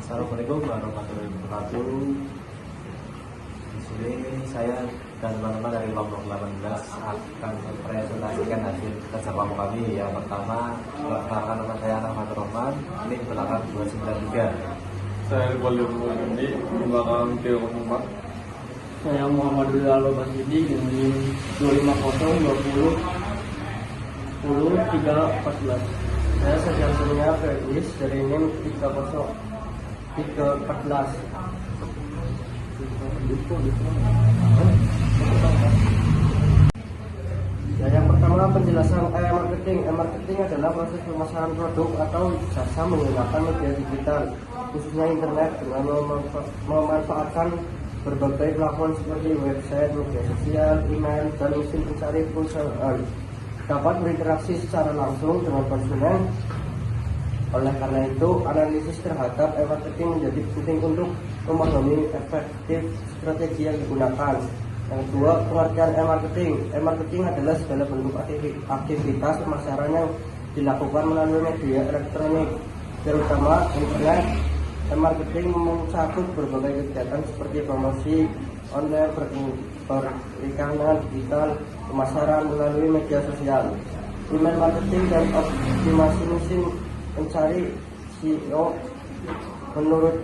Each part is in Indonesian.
Assalamualaikum warahmatullahi wabarakatuh. Di sini saya dan teman-teman dari kelompok 18 akan mempresentasikan hasil kerja kelompok kami. Yang pertama, perkenalkan nama saya Ahmad Rohman, ini belakang 293. Saya Walid Mulandi, belakang 304. Saya Muhammadul Alo Basidi dengan NIM 250 20 10 314. Saya Sejal Surya Ferdiis dari NIM 30314. Ya, yang pertama penjelasan marketing. Marketing adalah proses pemasaran produk atau jasa menggunakan media digital, khususnya internet, dengan memanfaatkan berbagai platform seperti website, media sosial, email, dan mesin pencari perusahaan. Dapat berinteraksi secara langsung dengan konsumen. Oleh karena itu, analisis terhadap marketing menjadi penting untuk memahami efektif strategi yang digunakan. Yang kedua, pengertian marketing. Marketing adalah segala bentuk aktivitas pemasaran yang dilakukan melalui media elektronik, terutama internet. Marketing mencakup berbagai kegiatan seperti promosi online, perikanan digital, pemasaran melalui media sosial, email marketing, dan optimasi mesin pencari SEO. Menurut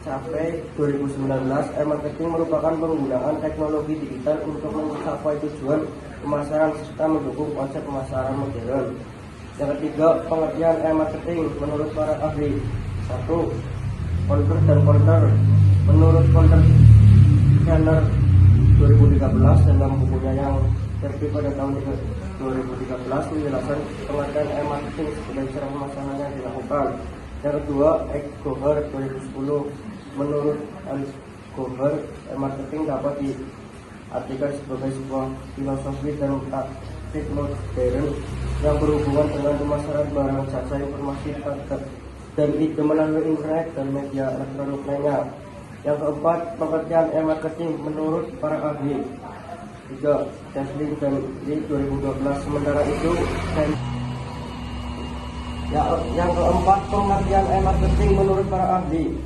Capai 2019, marketing merupakan penggunaan teknologi digital untuk mencapai tujuan pemasaran serta mendukung konsep pemasaran modern. Yang ketiga, pengertian marketing menurut para ahli. 1. Counter dan counter. Menurut Counter Keller 2013 dalam bukunya yang terbit pada tahun 2013 menjelaskan pengertian marketing sebagai cara pemasaran yang dilakukan. Yang kedua, Goher 2010. Menurut Goher, marketing dapat diartikan sebagai sebuah filosofi dan taktik modern yang berhubungan dengan pemasaran barang, jasa, informasi, dan ide melalui internet dan media elektronik lainnya. Yang keempat, pengertian marketing menurut para ahli. 3. Tesling dan Lee 2012. Sementara itu, yang keempat, pengertian marketing menurut para ahli.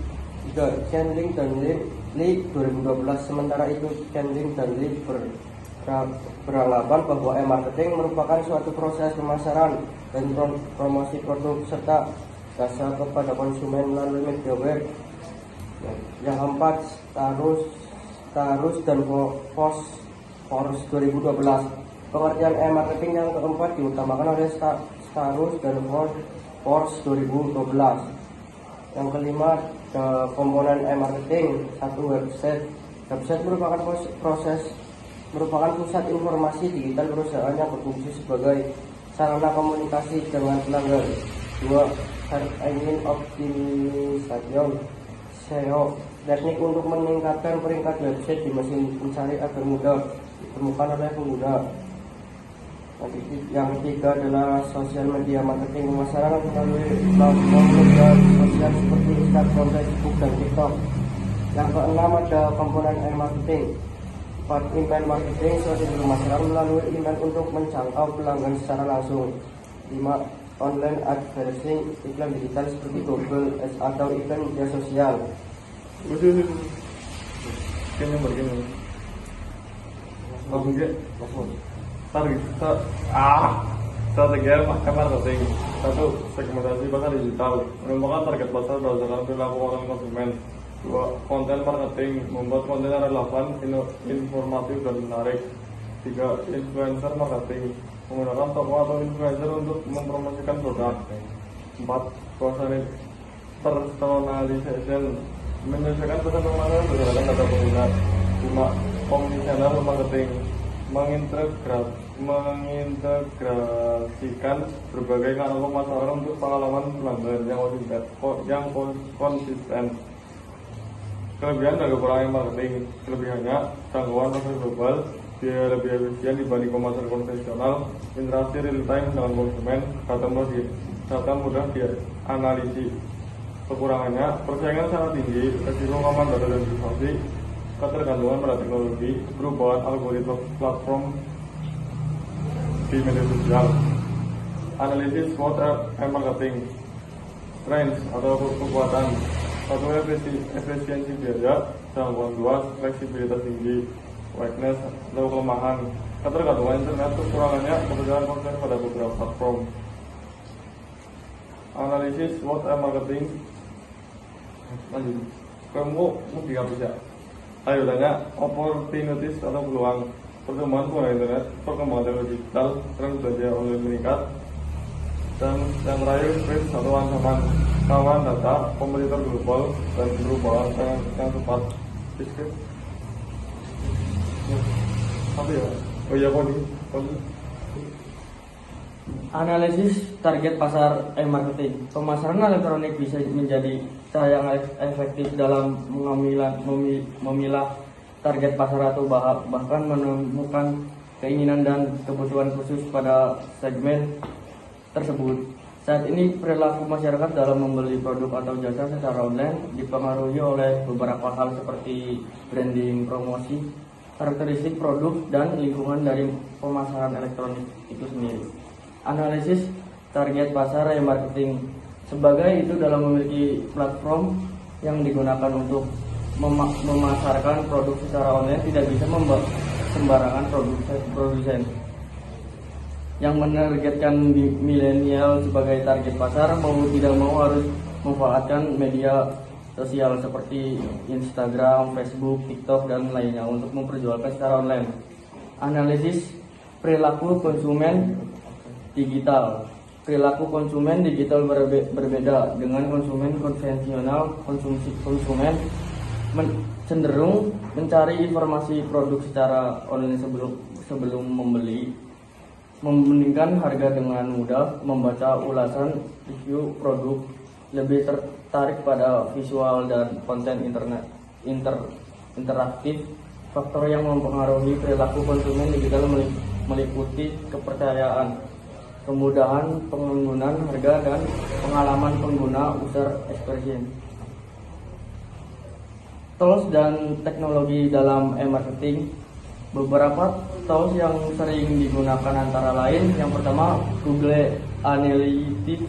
3. Chandling dan Lee 2012. Sementara itu, Chandling dan Lee beranggapan bahwa marketing merupakan suatu proses pemasaran dan promosi produk serta jasa kepada konsumen melalui media web. Yang keempat, Starus dan Force 2012. Pengertian marketing yang keempat diutamakan oleh Starus dan Force 2012. Yang kelima, komponen marketing. 1. Website. Website merupakan pusat informasi digital perusahaan yang berfungsi sebagai sarana komunikasi dengan pelanggan. 2. Search Engine Optimization (SEO), teknik untuk meningkatkan peringkat website di mesin pencari agar mudah ditemukan oleh pengguna. Yang ketiga adalah sosial media marketing, pemasaran melalui platform media sosial seperti Instagram, Facebook, dan TikTok. Yang keenam ada komponen marketing. 4. Email marketing, strategi pemasaran melalui email untuk menjangkau pelanggan secara langsung. 5. Online advertising, iklan digital seperti Google Ads atau iklan media sosial. Kayaknya begini. Strategi marketing. 1. Segmentasi pasar digital, menemukan target pasar berdasarkan perilaku orang konsumen. 2. Konten marketing, membuat konten yang relevan, informatif, dan menarik. 3. Influencer marketing, menggunakan tokoh atau influencer untuk mempromosikan produk. 4. Personalization, menyesuaikan pesan pemasaran berdasarkan data pengguna. 5. Omnichannel marketing, mengintegrasikan berbagai kanal pemasaran untuk pengalaman pelanggan yang konsisten. Kelebihan dan kekurangan marketing. Kelebihannya, jangkauan pasar global, biaya lebih efisien dibanding pemasaran konvensional, interaksi real time dengan konsumen, data mudah dianalisis. Kekurangannya, persaingan sangat tinggi, resiko keamanan data dan privasi, ketergantungan pada teknologi, perubahan algoritma platform di media sosial. Analisis SWOT marketing, strengths atau kekuatan, Satu, efisiensi biaya, jangkauan luas, fleksibilitas tinggi, weakness atau kelemahan, ketergantungan internet, kekurangannya pekerjaan konten pada beberapa platform. Analisis SWOT marketing. Lanjut. Kamu mesti apa sih? Ayo tanya opportunities atau peluang perkembangan pengguna internet, perkembangan teknologi digital, tren belanja online meningkat, dan yang terakhir risk atau ancaman kawan data, kompetitor global, dan perubahan yang cepat. Biskuit. Apa ya? Oh iya Koni. Analisis target pasar marketing. Pemasaran elektronik bisa menjadi cara yang efektif dalam memilah target pasar atau bahkan menemukan keinginan dan kebutuhan khusus pada segmen tersebut. Saat ini perilaku masyarakat dalam membeli produk atau jasa secara online dipengaruhi oleh beberapa hal seperti branding, promosi, karakteristik produk, dan lingkungan dari pemasaran elektronik itu sendiri. Analisis target pasar marketing sebagai itu dalam memiliki platform yang digunakan untuk memasarkan produk secara online tidak bisa sembarangan produsen yang menargetkan milenial sebagai target pasar mau tidak mau harus memanfaatkan media sosial seperti Instagram, Facebook, TikTok, dan lainnya untuk memperjualkan secara online. Analisis perilaku konsumen digital. Perilaku konsumen digital berbeda dengan konsumen konvensional. Konsumen cenderung mencari informasi produk secara online sebelum membeli, membandingkan harga dengan mudah, membaca ulasan review produk, lebih tertarik pada visual dan konten interaktif. Faktor yang mempengaruhi perilaku konsumen digital meliputi kepercayaan, kemudahan penggunaan, harga, dan pengalaman pengguna user experience. Tools dan teknologi dalam e-marketing. Beberapa tools yang sering digunakan antara lain, yang pertama Google Analytics,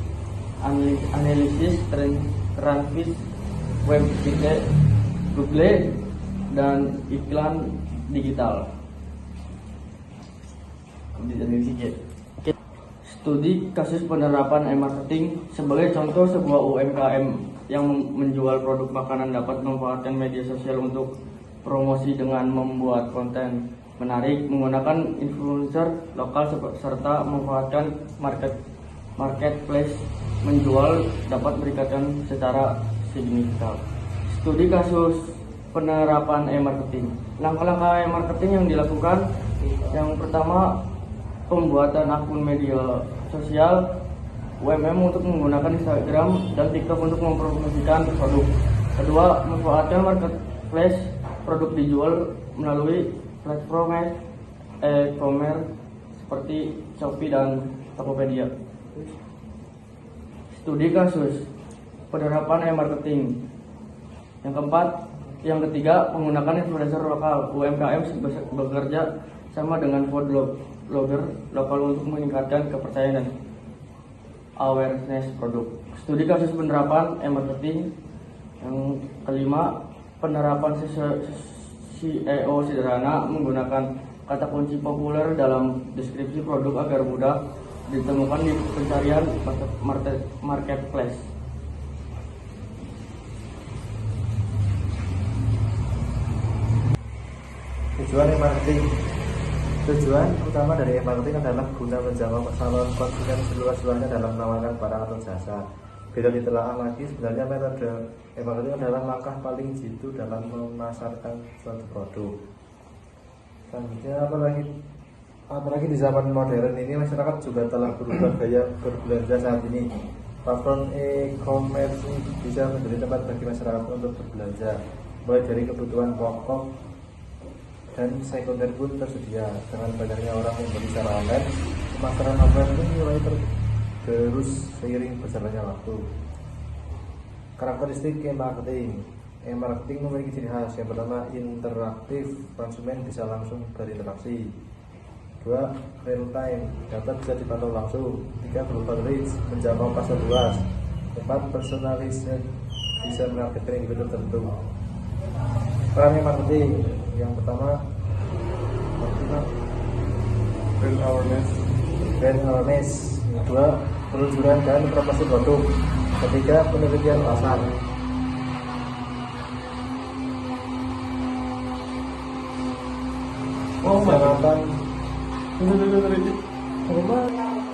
Transfis, Website, Google, dan iklan digital. Studi kasus penerapan e-marketing. Sebagai contoh, sebuah UMKM yang menjual produk makanan dapat memanfaatkan media sosial untuk promosi dengan membuat konten menarik, menggunakan influencer lokal serta memanfaatkan marketplace menjual dapat meningkatkan secara signifikan. Studi kasus penerapan e-marketing. Langkah-langkah e-marketing yang dilakukan, yang pertama pembuatan akun media sosial UMM untuk menggunakan Instagram dan TikTok untuk mempromosikan produk. Kedua, memanfaatkan marketplace produk dijual melalui platform e-commerce seperti Shopee dan Tokopedia. Studi kasus penerapan e-marketing. Yang ketiga, menggunakan influencer lokal. UMKM bekerja sama dengan food blogger lokal untuk meningkatkan kepercayaan dan awareness produk. Studi kasus penerapan e-marketing. Yang kelima, penerapan SEO sederhana menggunakan kata kunci populer dalam deskripsi produk agar mudah ditemukan di pencarian marketplace. Tujuan e-marketing. Tujuan utama dari e-marketing adalah guna menjangkau calon konsumen seluas-luasnya dalam menawarkan barang atau jasa. Bila ditelaah lagi, sebenarnya metode e-marketing adalah langkah paling jitu dalam memasarkan suatu produk. Selanjutnya, apalagi di zaman modern ini, masyarakat juga telah berubah gaya berbelanja saat ini. Platform e-commerce bisa menjadi tempat bagi masyarakat untuk berbelanja, mulai dari kebutuhan pokok dan sekunder pun tersedia. Dengan banyaknya orang membeli secara online, pemasaran online pun mulai tergerus seiring berjalannya waktu. Karakteristik e-marketing. E-marketing memiliki ciri khas. Yang pertama, interaktif, konsumen bisa langsung berinteraksi. 2. Real time, data bisa dipantau langsung. 3. Global reach, menjangkau pasar luas. 4. bisa menargetkan individu tertentu. Peran marketing yang pertama brand awareness, brand awareness, yang kedua peluncuran dan promosi produk, ketiga penelitian pasar. oh Persyaratan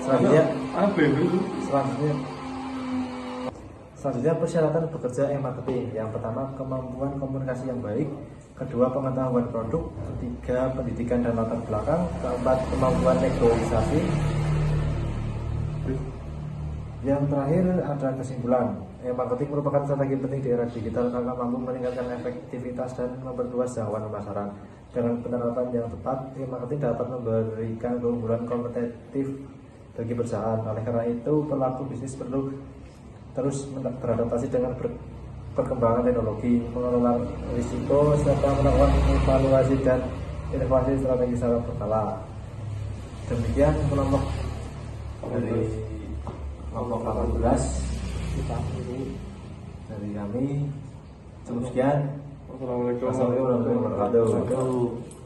selanjutnya apa itu? Selanjutnya persyaratan bekerja marketing. Yang pertama kemampuan komunikasi yang baik, kedua pengetahuan produk, ketiga pendidikan dan latar belakang, keempat kemampuan negosiasi. Yang terakhir ada kesimpulan. Marketing merupakan strategi penting di era digital karena mampu meningkatkan efektivitas dan memperluas jangkauan pemasaran. Dengan penerapan yang tepat, marketing dapat memberikan keunggulan kompetitif bagi perusahaan. Oleh karena itu, pelaku bisnis perlu terus beradaptasi dengan perkembangan teknologi, mengelola risiko, serta melakukan evaluasi dan inovasi strategi secara berkala. Demikian kelompok dari kelompok 18 dari kami. Cukup sekian. Assalamualaikum Wassalamualaikum warahmatullahi wabarakatuh.